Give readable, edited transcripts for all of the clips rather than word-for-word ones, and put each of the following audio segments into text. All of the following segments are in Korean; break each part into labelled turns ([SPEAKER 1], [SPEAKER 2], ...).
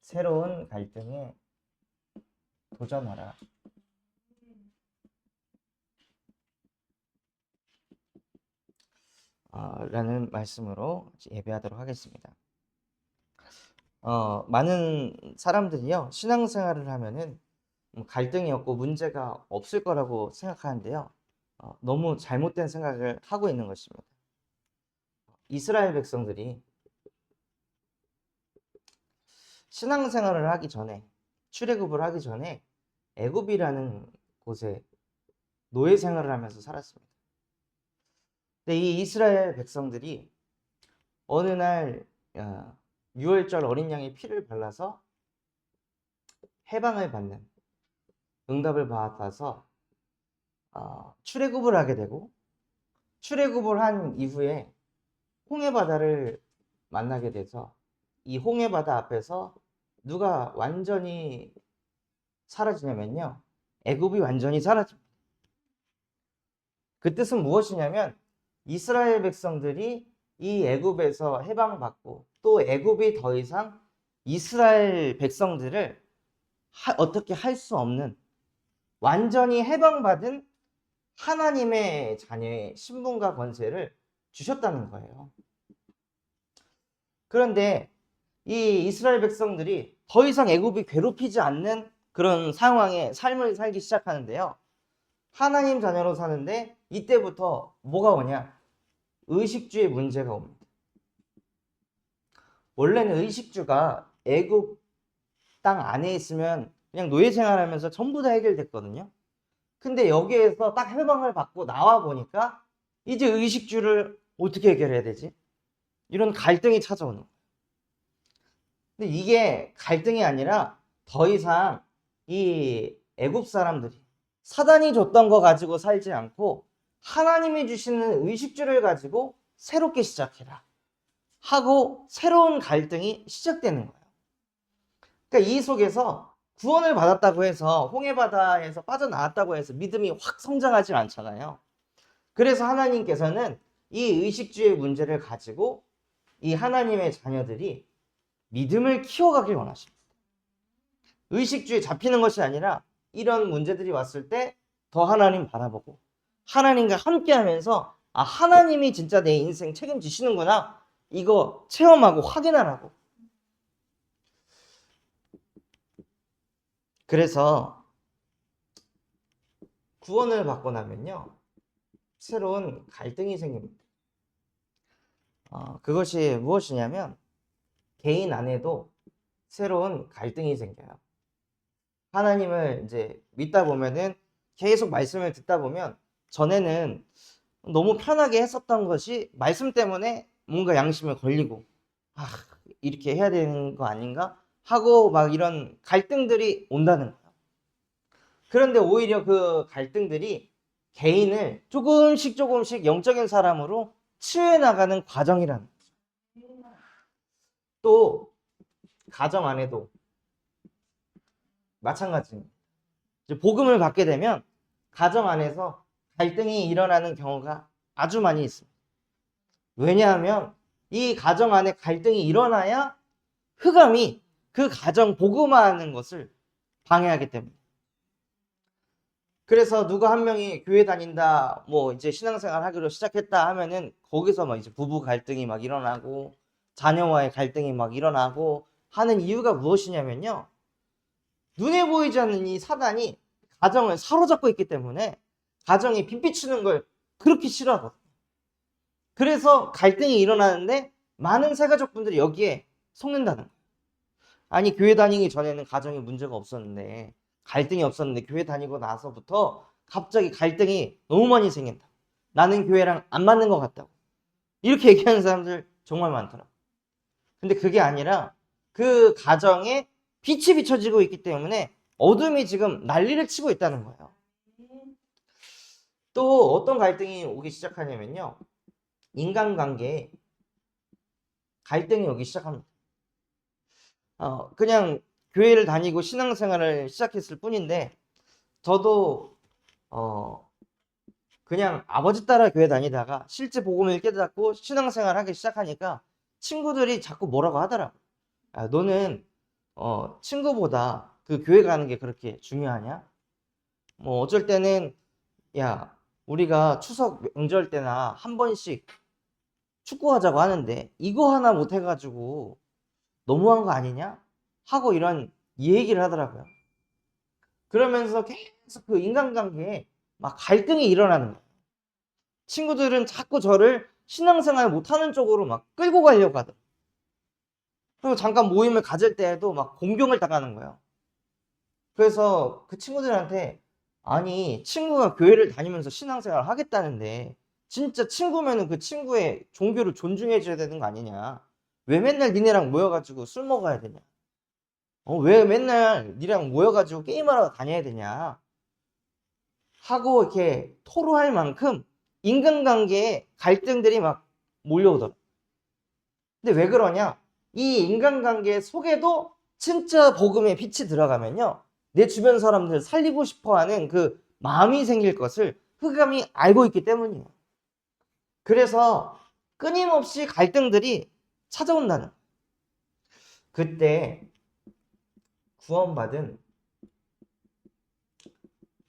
[SPEAKER 1] 새로운 갈등에 도전하라. 라는 말씀으로 예배하도록 하겠습니다. 많은 사람들이요, 신앙생활을 하면은 갈등이 없고 문제가 없을 거라고 생각하는데요. 너무 잘못된 생각을 하고 있는 것입니다. 이스라엘 백성들이 신앙생활을 하기 전에, 출애굽을 하기 전에 애굽이라는 곳에 노예 생활을 하면서 살았습니다. 근데 이 이스라엘 백성들이 어느 날 유월절 어린 양의 피를 발라서 해방을 받는 응답을 받아서 출애굽을 하게 되고, 출애굽을 한 이후에 홍해바다를 만나게 돼서 이 홍해바다 앞에서 누가 완전히 사라지냐면요, 애굽이 완전히 사라집니다. 그 뜻은 무엇이냐면 이스라엘 백성들이 이 애굽에서 해방받고 또 애굽이 더 이상 이스라엘 백성들을 어떻게 할 수 없는 완전히 해방받은 하나님의 자녀의 신분과 권세를 주셨다는 거예요. 그런데 이 이스라엘 백성들이 더 이상 애굽이 괴롭히지 않는 그런 상황에 삶을 살기 시작하는데요. 하나님 자녀로 사는데 이때부터 뭐가 오냐? 의식주의 문제가 옵니다. 원래는 의식주가 애굽 땅 안에 있으면 그냥 노예 생활하면서 전부 다 해결됐거든요. 근데 여기에서 딱 해방을 받고 나와 보니까 이제 의식주를 어떻게 해결해야 되지? 이런 갈등이 찾아오는 거예요. 근데 이게 갈등이 아니라 더 이상 이 애굽 사람들이 사단이 줬던 거 가지고 살지 않고 하나님이 주시는 의식주를 가지고 새롭게 시작해라 하고 새로운 갈등이 시작되는 거예요. 그러니까 이 속에서 구원을 받았다고 해서 홍해바다에서 빠져나왔다고 해서 믿음이 확 성장하지 않잖아요. 그래서 하나님께서는 이 의식주의 문제를 가지고 이 하나님의 자녀들이 믿음을 키워가길 원하십니다. 의식주에 잡히는 것이 아니라 이런 문제들이 왔을 때 더 하나님 바라보고 하나님과 함께 하면서 하나님이 진짜 내 인생 책임지시는구나, 이거 체험하고 확인하라고. 그래서 구원을 받고 나면요, 새로운 갈등이 생깁니다. 그것이 무엇이냐면 개인 안에도 새로운 갈등이 생겨요. 하나님을 이제 믿다 보면은 계속 말씀을 듣다 보면 전에는 너무 편하게 했었던 것이 말씀 때문에 뭔가 양심에 걸리고 이렇게 해야 되는 거 아닌가 하고 막 이런 갈등들이 온다는 거예요. 그런데 오히려 그 갈등들이 개인을 조금씩 영적인 사람으로 치유해 나가는 과정이라는 거죠. 또 가정 안에도 마찬가지입니다. 복음을 받게 되면 가정 안에서 갈등이 일어나는 경우가 아주 많이 있습니다. 왜냐하면 이 가정 안에 갈등이 일어나야 흑암이 그 가정 복음화하는 것을 방해하기 때문에. 그래서 누가 한 명이 교회 다닌다, 뭐 이제 신앙생활 하기로 시작했다 하면은 거기서 막 이제 부부 갈등이 막 일어나고 자녀와의 갈등이 막 일어나고 하는 이유가 무엇이냐면요, 눈에 보이지 않는 이 사단이 가정을 사로잡고 있기 때문에 가정이 빚비추는 걸 그렇게 싫어하거든요. 그래서 갈등이 일어나는데 많은 새가족분들이 여기에 속는다는 거예요. 아니, 교회 다니기 전에는 가정에 문제가 없었는데, 갈등이 없었는데 교회 다니고 나서부터 갑자기 갈등이 너무 많이 생긴다. 나는 교회랑 안 맞는 것 같다고. 이렇게 얘기하는 사람들 정말 많더라고요. 근데 그게 아니라 그 가정에 빛이 비춰지고 있기 때문에 어둠이 지금 난리를 치고 있다는 거예요. 또 어떤 갈등이 오기 시작하냐면요, 인간관계에 갈등이 오기 시작합니다. 그냥 교회를 다니고 신앙생활을 시작했을 뿐인데 저도 그냥 아버지 따라 교회 다니다가 실제 복음을 깨닫고 신앙생활 하기 시작하니까 친구들이 자꾸 뭐라고 하더라고. 너는 친구보다 그 교회 가는 게 그렇게 중요하냐? 뭐 어쩔 때는 야, 우리가 추석 명절 때나 한 번씩 축구하자고 하는데 이거 하나 못 해가지고 너무한 거 아니냐? 하고 이런 얘기를 하더라고요. 그러면서 계속 그 인간관계에 막 갈등이 일어나는 거예요. 친구들은 자꾸 저를 신앙생활 못하는 쪽으로 막 끌고 가려고 하더라고요. 그리고 잠깐 모임을 가질 때에도 막 공경을 당하는 거예요. 그래서 그 친구들한테 아니 친구가 교회를 다니면서 신앙생활을 하겠다는데 진짜 친구면은 그 친구의 종교를 존중해 줘야 되는 거 아니냐. 왜 맨날 니네랑 모여가지고 술 먹어야 되냐. 왜 맨날 니랑 모여가지고 게임하러 다녀야 되냐 하고 이렇게 토로할 만큼 인간관계에 갈등들이 막 몰려오더라. 근데 왜 그러냐? 이 인간관계 속에도 진짜 복음의 빛이 들어가면요. 내 주변 사람들 살리고 싶어 하는 그 마음이 생길 것을 흑암이 알고 있기 때문이에요. 그래서 끊임없이 갈등들이 찾아온다는. 그때 구원받은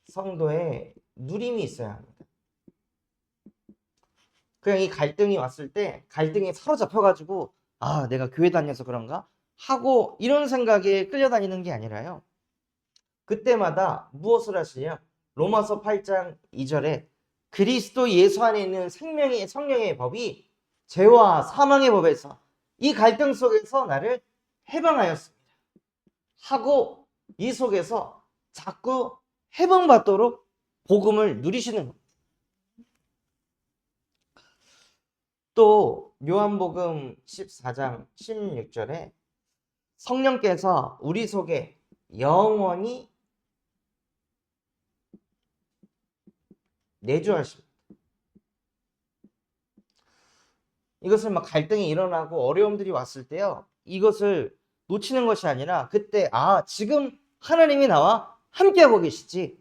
[SPEAKER 1] 성도의 누림이 있어야 합니다. 그냥 이 갈등이 왔을 때 갈등에 사로잡혀가지고 아 내가 교회 다녀서 그런가? 하고 이런 생각에 끌려다니는 게 아니라요. 그때마다 무엇을 하시냐? 로마서 8장 2절에 그리스도 예수 안에 있는 생명의 성령의 법이 죄와 사망의 법에서 이 갈등 속에서 나를 해방하였습니다. 하고 이 속에서 자꾸 해방받도록 복음을 누리시는 겁니다. 또 요한복음 14장 16절에 성령께서 우리 속에 영원히 내주하십니다. 이것을 막 갈등이 일어나고 어려움들이 왔을 때요. 이것을 놓치는 것이 아니라 그때 아 지금 하나님이 나와 함께하고 계시지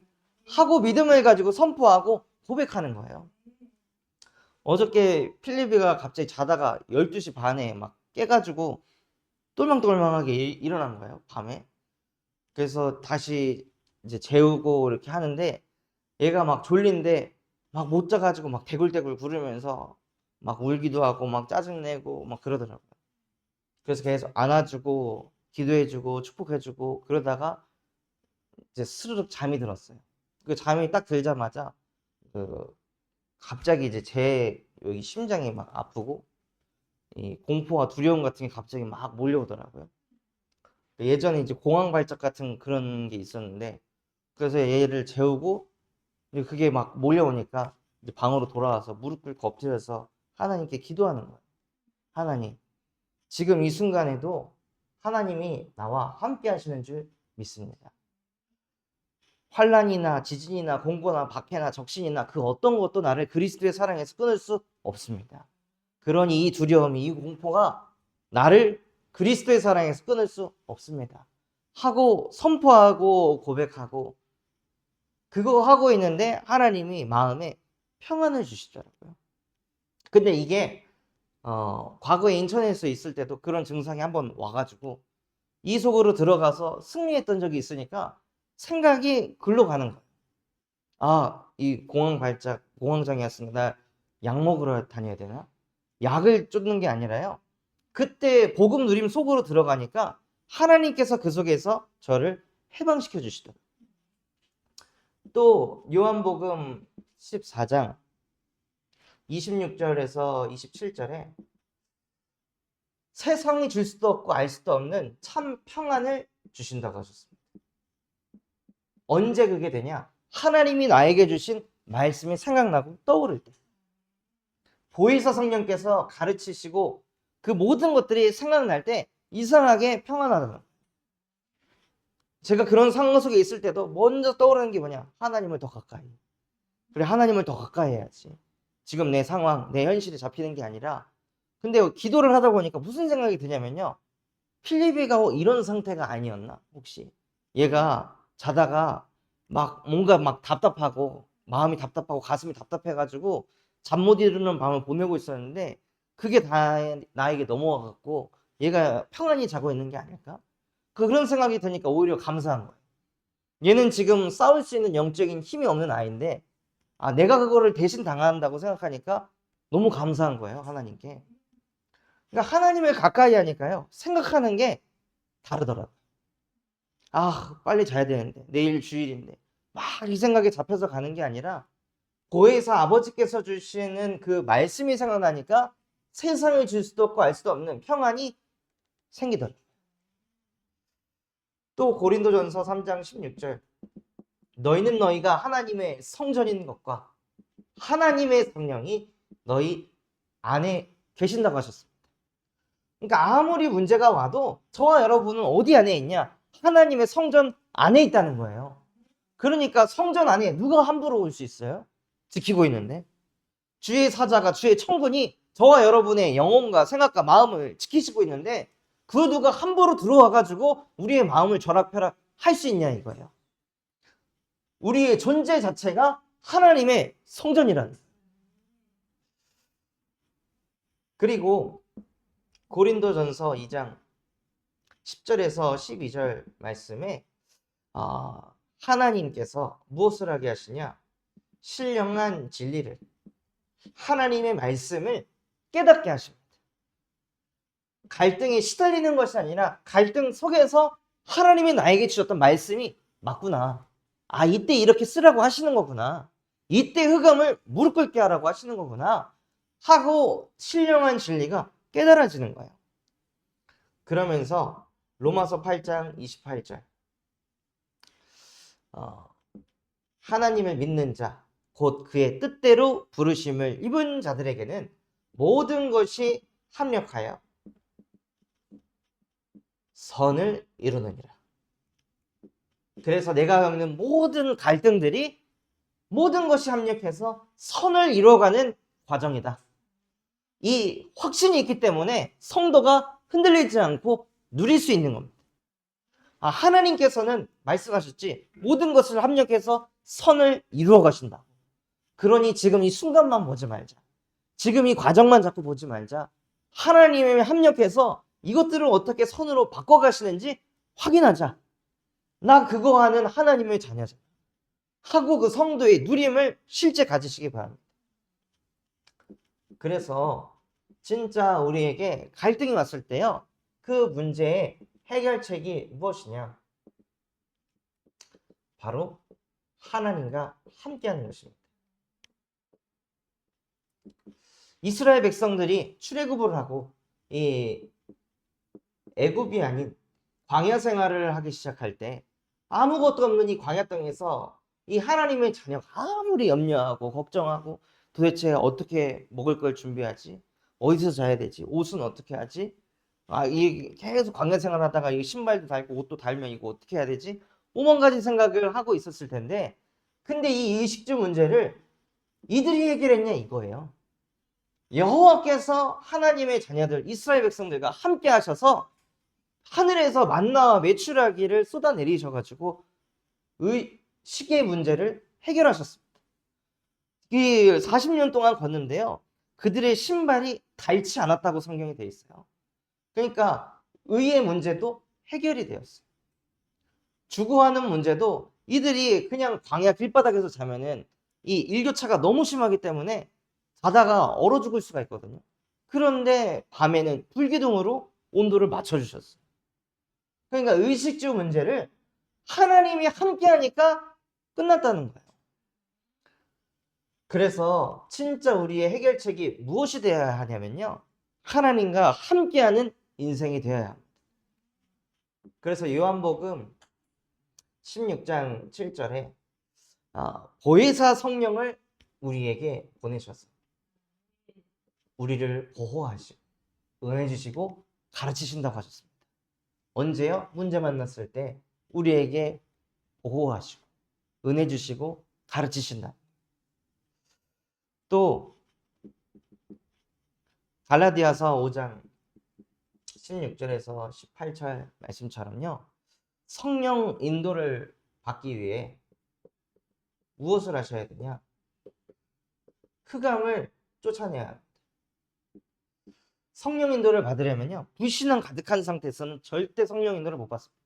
[SPEAKER 1] 하고 믿음을 가지고 선포하고 고백하는 거예요. 어저께 필리비가 갑자기 자다가 12시 반에 막 깨가지고 똘망똘망하게 일어난 거예요. 밤에. 그래서 다시 이제 재우고 이렇게 하는데 얘가 막 졸린데 막 못 자가지고 막 대굴대굴 구르면서 막 울기도 하고 막 짜증내고 막 그러더라고요. 그래서 계속 안아주고 기도해주고 축복해주고 그러다가 이제 스르륵 잠이 들었어요. 그 잠이 딱 들자마자 그 갑자기 이제 제 여기 심장이 막 아프고 이 공포와 두려움 같은 게 갑자기 막 몰려오더라고요. 예전에 이제 공황 발작 같은 그런 게 있었는데 그래서 얘를 재우고 그게 막 몰려오니까 이제 방으로 돌아와서 무릎 꿇고 엎드려서 하나님께 기도하는 거예요. 하나님, 지금 이 순간에도 하나님이 나와 함께 하시는 줄 믿습니다. 환란이나 지진이나 공고나 박해나 적신이나 그 어떤 것도 나를 그리스도의 사랑에서 끊을 수 없습니다. 그러니 이 두려움이 이 공포가 나를 그리스도의 사랑에서 끊을 수 없습니다. 하고 선포하고 고백하고 그거 하고 있는데 하나님이 마음에 평안을 주시더라고요. 근데 이게 과거에 인천에서 있을 때도 그런 증상이 한번 와가지고 이 속으로 들어가서 승리했던 적이 있으니까 생각이 글로 가는 거예요. 아, 이 공황장애였으니까 나 약 먹으러 다녀야 되나? 약을 쫓는 게 아니라요. 그때 복음 누림 속으로 들어가니까 하나님께서 그 속에서 저를 해방시켜 주시더라고요. 또 요한복음 14장 26절에서 27절에 세상이 줄 수도 없고 알 수도 없는 참 평안을 주신다고 하셨습니다. 언제 그게 되냐? 하나님이 나에게 주신 말씀이 생각나고 떠오를 때. 보혜사 성령께서 가르치시고 그 모든 것들이 생각날 때 이상하게 평안하다는 거예요. 제가 그런 상황 속에 있을 때도 먼저 떠오르는 게 뭐냐? 하나님을 더 가까이. 그래, 하나님을 더 가까이 해야지. 지금 내 상황, 내 현실이 잡히는 게 아니라. 근데 기도를 하다 보니까 무슨 생각이 드냐면요. 필리비가 이런 상태가 아니었나? 혹시. 얘가 자다가 막 뭔가 막 답답하고 마음이 답답하고 가슴이 답답해가지고 잠 못 이루는 밤을 보내고 있었는데 그게 다 나에게 넘어와갖고 얘가 평안히 자고 있는 게 아닐까? 그런 생각이 드니까 오히려 감사한 거예요. 얘는 지금 싸울 수 있는 영적인 힘이 없는 아이인데 내가 그거를 대신 당한다고 생각하니까 너무 감사한 거예요, 하나님께. 그러니까 하나님을 가까이 하니까요, 생각하는 게 다르더라고요. 빨리 자야 되는데, 내일 주일인데. 막 이 생각에 잡혀서 가는 게 아니라, 고해에서 아버지께서 주시는 그 말씀이 생각나니까 세상을 줄 수도 없고 알 수도 없는 평안이 생기더라고요. 또 고린도전서 3장 16절. 너희는 너희가 하나님의 성전인 것과 하나님의 성령이 너희 안에 계신다고 하셨습니다. 그러니까 아무리 문제가 와도 저와 여러분은 어디 안에 있냐? 하나님의 성전 안에 있다는 거예요. 그러니까 성전 안에 누가 함부로 올 수 있어요? 지키고 있는데. 주의 사자가, 주의 청군이 저와 여러분의 영혼과 생각과 마음을 지키시고 있는데 그 누가 함부로 들어와가지고 우리의 마음을 절락펴락 할 수 있냐 이거예요. 우리의 존재 자체가 하나님의 성전이라는 거예요. 그리고 고린도전서 2장 10절에서 12절 말씀에 하나님께서 무엇을 하게 하시냐? 신령한 진리를, 하나님의 말씀을 깨닫게 하십니다. 갈등에 시달리는 것이 아니라 갈등 속에서 하나님이 나에게 주셨던 말씀이 맞구나. 이때 이렇게 쓰라고 하시는 거구나. 이때 흑암을 무릎 꿇게 하라고 하시는 거구나. 하고 신령한 진리가 깨달아지는 거예요. 그러면서 로마서 8장 28절. 하나님을 믿는 자, 곧 그의 뜻대로 부르심을 입은 자들에게는 모든 것이 합력하여 선을 이루느니라. 그래서 내가 겪는 모든 갈등들이 모든 것이 합력해서 선을 이루어가는 과정이다. 이 확신이 있기 때문에 성도가 흔들리지 않고 누릴 수 있는 겁니다. 하나님께서는 말씀하셨지 모든 것을 합력해서 선을 이루어 가신다. 그러니 지금 이 순간만 보지 말자. 지금 이 과정만 자꾸 보지 말자. 하나님이 합력해서 이것들을 어떻게 선으로 바꿔가시는지 확인하자. 나 그거 하는 하나님의 자녀자. 하고 그 성도의 누림을 실제 가지시기 바랍니다. 그래서 진짜 우리에게 갈등이 왔을 때요, 그 문제의 해결책이 무엇이냐? 바로 하나님과 함께하는 것입니다. 이스라엘 백성들이 출애굽을 하고 이 애굽이 아닌 광야 생활을 하기 시작할 때 아무것도 없는 이 광야 땅에서 이 하나님의 자녀가 아무리 염려하고 걱정하고 도대체 어떻게 먹을 걸 준비하지? 어디서 자야 되지? 옷은 어떻게 하지? 이 계속 광야 생활하다가 이 신발도 달고 옷도 달면 이거 어떻게 해야 되지? 오만 가지 생각을 하고 있었을 텐데, 근데 이 의식주 문제를 이들이 해결했냐 이거예요. 여호와께서 하나님의 자녀들 이스라엘 백성들과 함께 하셔서 하늘에서 만나와 메추라기를 쏟아내리셔가지고 식의 문제를 해결하셨습니다. 이 40년 동안 걷는데요, 그들의 신발이 닳지 않았다고 성경에 되어 있어요. 그러니까 의의 문제도 해결이 되었어요. 주거하는 문제도 이들이 그냥 광야 길바닥에서 자면은 이 일교차가 너무 심하기 때문에 자다가 얼어 죽을 수가 있거든요. 그런데 밤에는 불기둥으로 온도를 맞춰주셨어요. 그러니까 의식주 문제를 하나님이 함께 하니까 끝났다는 거예요. 그래서 진짜 우리의 해결책이 무엇이 되어야 하냐면요, 하나님과 함께하는 인생이 되어야 합니다. 그래서 요한복음 16장 7절에 보혜사 성령을 우리에게 보내셨어요. 우리를 보호하시고 은혜 주시고 가르치신다고 하셨습니다. 언제요? 문제 만났을 때 우리에게 보호하시고 은혜 주시고 가르치신다. 또 갈라디아서 5장 16절에서 18절 말씀처럼요, 성령 인도를 받기 위해 무엇을 하셔야 되냐? 흑암을 쫓아내야 합니다. 성령 인도를 받으려면요, 불신앙 가득한 상태에서는 절대 성령 인도를 못 받습니다.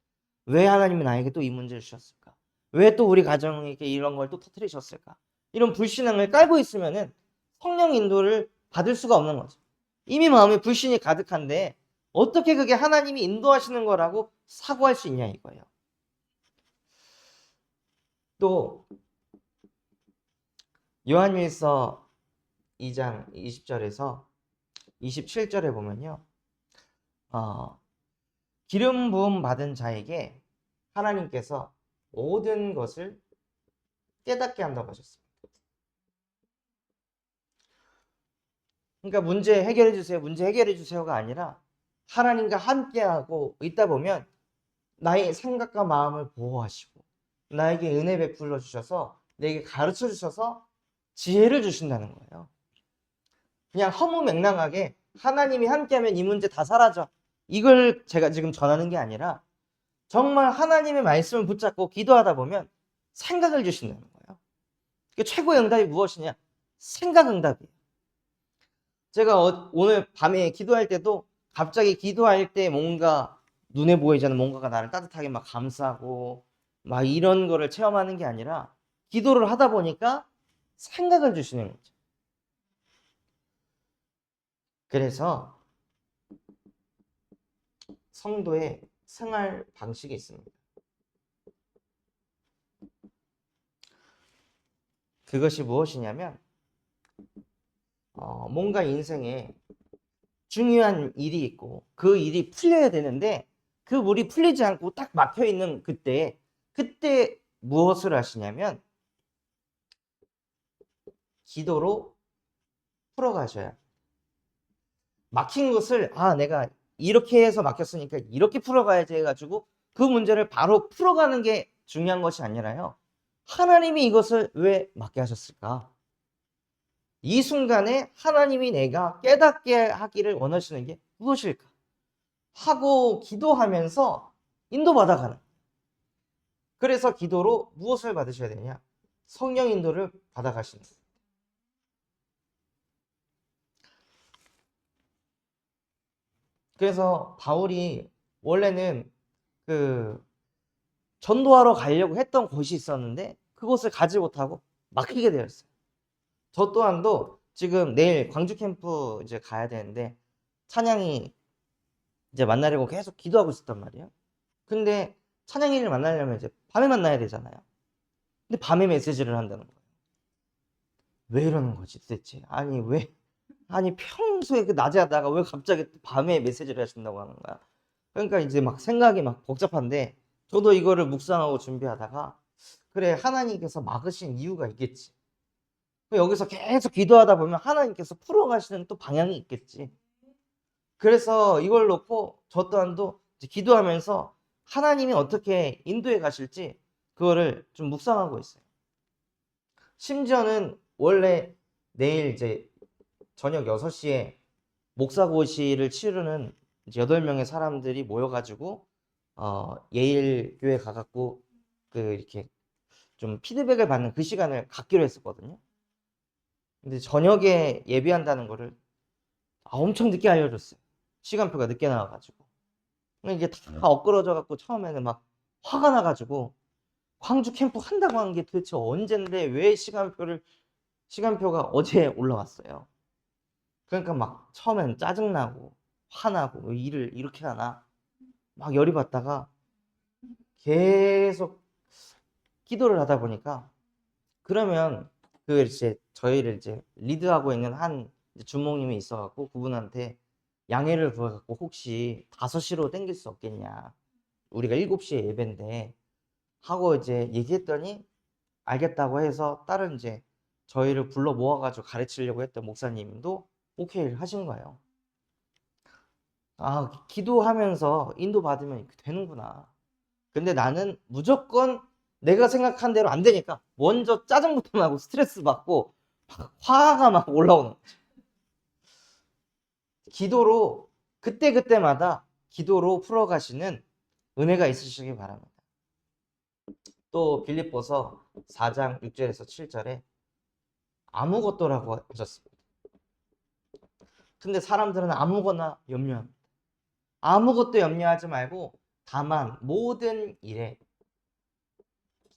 [SPEAKER 1] 왜 하나님이 나에게 또 이 문제를 주셨을까? 왜 또 우리 가정에게 이런 걸 또 터뜨리셨을까? 이런 불신앙을 깔고 있으면은 성령 인도를 받을 수가 없는 거죠. 이미 마음에 불신이 가득한데 어떻게 그게 하나님이 인도하시는 거라고 사고할 수 있냐 이거예요. 또 요한일서 2장 20절에서 27절에 보면요. 기름 부음 받은 자에게 하나님께서 모든 것을 깨닫게 한다고 하셨습니다. 그러니까 문제 해결해 주세요. 문제 해결해 주세요가 아니라 하나님과 함께하고 있다 보면 나의 생각과 마음을 보호하시고 나에게 은혜 베풀어 주셔서 내게 가르쳐 주셔서 지혜를 주신다는 거예요. 그냥 허무맹랑하게 하나님이 함께하면 이 문제 다 사라져. 이걸 제가 지금 전하는 게 아니라 정말 하나님의 말씀을 붙잡고 기도하다 보면 생각을 주신다는 거예요. 그 최고의 응답이 무엇이냐? 생각 응답이에요. 제가 오늘 밤에 기도할 때도 갑자기 기도할 때 뭔가 눈에 보이지 않는 뭔가가 나를 따뜻하게 막 감싸고 막 이런 거를 체험하는 게 아니라 기도를 하다 보니까 생각을 주시는 거죠. 그래서 성도의 생활 방식이 있습니다. 그것이 무엇이냐면 뭔가 인생에 중요한 일이 있고 그 일이 풀려야 되는데 그 물이 풀리지 않고 딱 막혀 있는 그때 무엇을 하시냐면 기도로 풀어가셔야 막힌 것을 내가 이렇게 해서 막혔으니까 이렇게 풀어가야지 해가지고 그 문제를 바로 풀어가는 게 중요한 것이 아니라요. 하나님이 이것을 왜 막게 하셨을까? 이 순간에 하나님이 내가 깨닫게 하기를 원하시는 게 무엇일까? 하고 기도하면서 인도받아가는. 그래서 기도로 무엇을 받으셔야 되냐? 성령 인도를 받아가시는. 그래서 바울이 원래는 그 전도하러 가려고 했던 곳이 있었는데 그곳을 가지 못하고 막히게 되었어요. 저 또한도 지금 내일 광주 캠프 이제 가야 되는데 찬양이 이제 만나려고 계속 기도하고 있었단 말이에요. 근데 찬양이를 만나려면 이제 밤에 만나야 되잖아요. 근데 밤에 메시지를 한다는 거예요. 왜 이러는 거지 도대체? 아니 평소에 그 낮에 하다가 왜 갑자기 밤에 메시지를 하신다고 하는 거야? 그러니까 이제 막 생각이 막 복잡한데 저도 이거를 묵상하고 준비하다가 그래 하나님께서 막으신 이유가 있겠지. 여기서 계속 기도하다 보면 하나님께서 풀어가시는 또 방향이 있겠지. 그래서 이걸 놓고 저 또한도 이제 기도하면서 하나님이 어떻게 인도해 가실지 그거를 좀 묵상하고 있어요. 심지어는 원래 내일 이제 저녁 6시에 목사고시를 치르는 이제 8명의 사람들이 모여가지고 예일교회 가갖고 그 이렇게 좀 피드백을 받는 그 시간을 갖기로 했었거든요. 근데 저녁에 예비한다는 거를 엄청 늦게 알려줬어요. 시간표가 늦게 나와가지고. 이게 다 엇그러져 갖고 처음에는 막 화가 나가지고 광주 캠프 한다고 한 게 도대체 언젠데 왜 시간표가 어제 올라왔어요. 그러니까 막 처음에는 짜증나고 화나고 왜 일을 이렇게 하나 막 열이 받다가 계속 기도를 하다 보니까 그러면 그 이제 저희를 이제 리드하고 있는 한 주목님이 있어갖고 그분한테 양해를 구해갖고 혹시 5시로 땡길 수 없겠냐 우리가 7시에 예배인데 하고 이제 얘기했더니 알겠다고 해서 다른 이제 저희를 불러 모아가지고 가르치려고 했던 목사님도 오케이를 하신 거예요. 기도하면서 인도받으면 이렇게 되는구나. 근데 나는 무조건 내가 생각한 대로 안 되니까 먼저 짜증부터 나고 스트레스 받고 막 화가 막 올라오는 거지. 기도로 그때그때마다 기도로 풀어가시는 은혜가 있으시기 바랍니다. 또 빌립보서 4장 6절에서 7절에 아무것도라고 하셨습니다. 근데 사람들은 아무거나 염려합니다. 아무것도 염려하지 말고 다만 모든 일에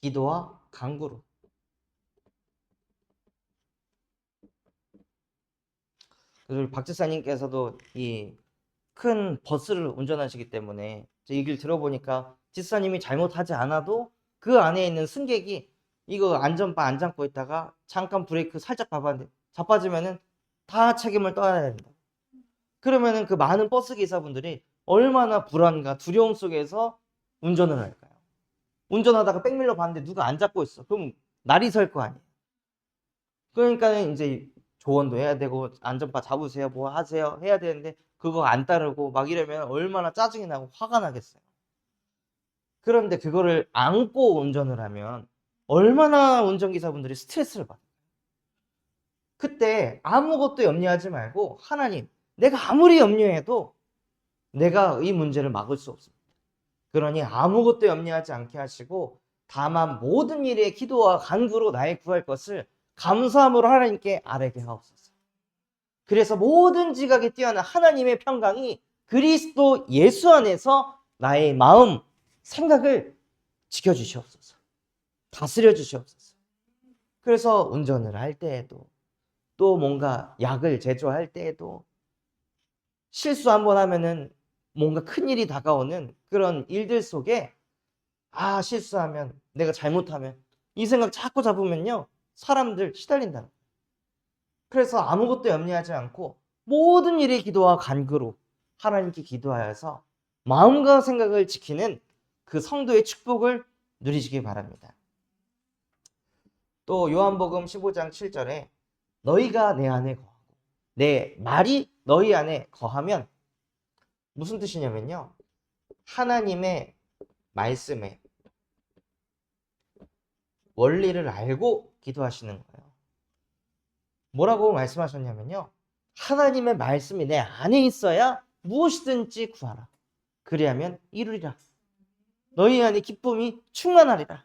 [SPEAKER 1] 기도와 간구로. 그래서 우리 박 지사님께서도 이 큰 버스를 운전하시기 때문에 이 길 들어보니까 지사님이 잘못하지 않아도 그 안에 있는 승객이 이거 안전바 안 잠고 있다가 잠깐 브레이크 살짝 밟았는데 자빠지면은 다 책임을 떠야 된다. 그러면은 그 많은 버스 기사분들이 얼마나 불안과 두려움 속에서 운전을 할까요? 운전하다가 백밀러 봤는데 누가 안 잡고 있어. 그럼 날이 설 거 아니에요. 그러니까 이제 조언도 해야 되고 안전바 잡으세요, 뭐 하세요 해야 되는데 그거 안 따르고 막 이러면 얼마나 짜증이 나고 화가 나겠어요. 그런데 그거를 안고 운전을 하면 얼마나 운전기사분들이 스트레스를 받아요. 그때 아무것도 염려하지 말고 하나님, 내가 아무리 염려해도 내가 이 문제를 막을 수 없습니다. 그러니 아무것도 염려하지 않게 하시고 다만 모든 일에 기도와 간구로 나의 구할 것을 감사함으로 하나님께 아뢰게 하옵소서. 그래서 모든 지각에 뛰어난 하나님의 평강이 그리스도 예수 안에서 나의 마음, 생각을 지켜주시옵소서. 다스려 주시옵소서. 그래서 운전을 할 때에도 또 뭔가 약을 제조할 때에도 실수 한번 하면은 뭔가 큰일이 다가오는 그런 일들 속에 실수하면 내가 잘못하면 이 생각 자꾸 잡으면요 사람들 시달린다는 거예요. 그래서 아무것도 염려하지 않고 모든 일에 기도와 간구로 하나님께 기도하여서 마음과 생각을 지키는 그 성도의 축복을 누리시기 바랍니다. 또 요한복음 15장 7절에 너희가 내 안에 거하고 내 말이 너희 안에 거하면 무슨 뜻이냐면요. 하나님의 말씀에 원리를 알고 기도하시는 거예요. 뭐라고 말씀하셨냐면요. 하나님의 말씀이 내 안에 있어야 무엇이든지 구하라. 그리하면 이루리라. 너희 안에 기쁨이 충만하리라.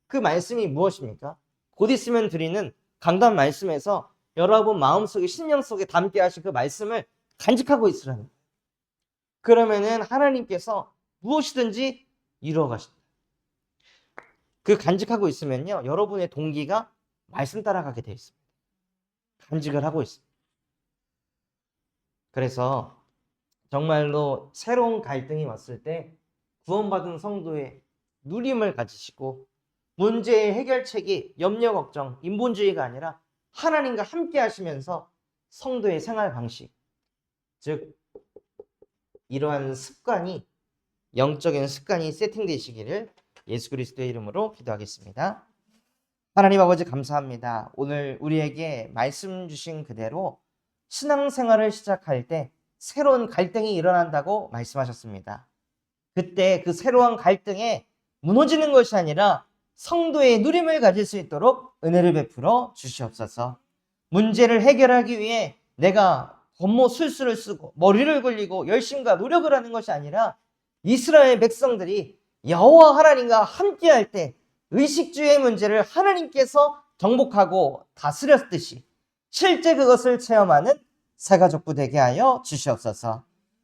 [SPEAKER 1] 그 말씀이 무엇입니까? 곧 있으면 드리는 강단 말씀에서 여러분 마음속에 심령 속에 담게 하신 그 말씀을 간직하고 있으라는 거예요. 그러면은 하나님께서 무엇이든지 이루어 가신다. 그 간직하고 있으면요. 여러분의 동기가 말씀 따라가게 되어 있습니다. 간직을 하고 있습니다. 그래서 정말로 새로운 갈등이 왔을 때 구원받은 성도의 누림을 가지시고 문제의 해결책이 염려, 걱정, 인본주의가 아니라 하나님과 함께 하시면서 성도의 생활 방식, 즉 이러한 습관이 영적인 습관이 세팅되시기를 예수 그리스도의 이름으로 기도하겠습니다. 하나님 아버지 감사합니다. 오늘 우리에게 말씀 주신 그대로 신앙생활을 시작할 때 새로운 갈등이 일어난다고 말씀하셨습니다. 그때 그 새로운 갈등에 무너지는 것이 아니라 성도의 누림을 가질 수 있도록 은혜를 베풀어 주시옵소서. 문제를 해결하기 위해 내가 겉모술수를 쓰고 머리를 굴리고 열심과 노력을 하는 것이 아니라 이스라엘 백성들이 여호와 하나님과 함께할 때 의식주의 문제를 하나님께서 정복하고 다스렸듯이 실제 그것을 체험하는 새가족부 되게 하여 주시옵소서.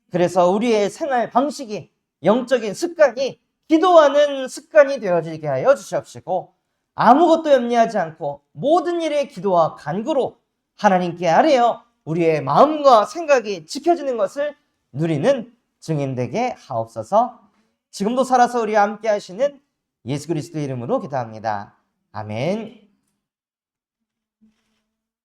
[SPEAKER 1] 그래서 우리의 생활 방식이 영적인 습관이 기도하는 습관이 되어지게 하여 주시옵시고 아무것도 염려하지 않고 모든 일에 기도와 간구로 하나님께 아뢰어 우리의 마음과 생각이 지켜지는 것을 누리는 증인되게 하옵소서. 지금도 살아서 우리와 함께 하시는 예수 그리스도의 이름으로 기도합니다. 아멘.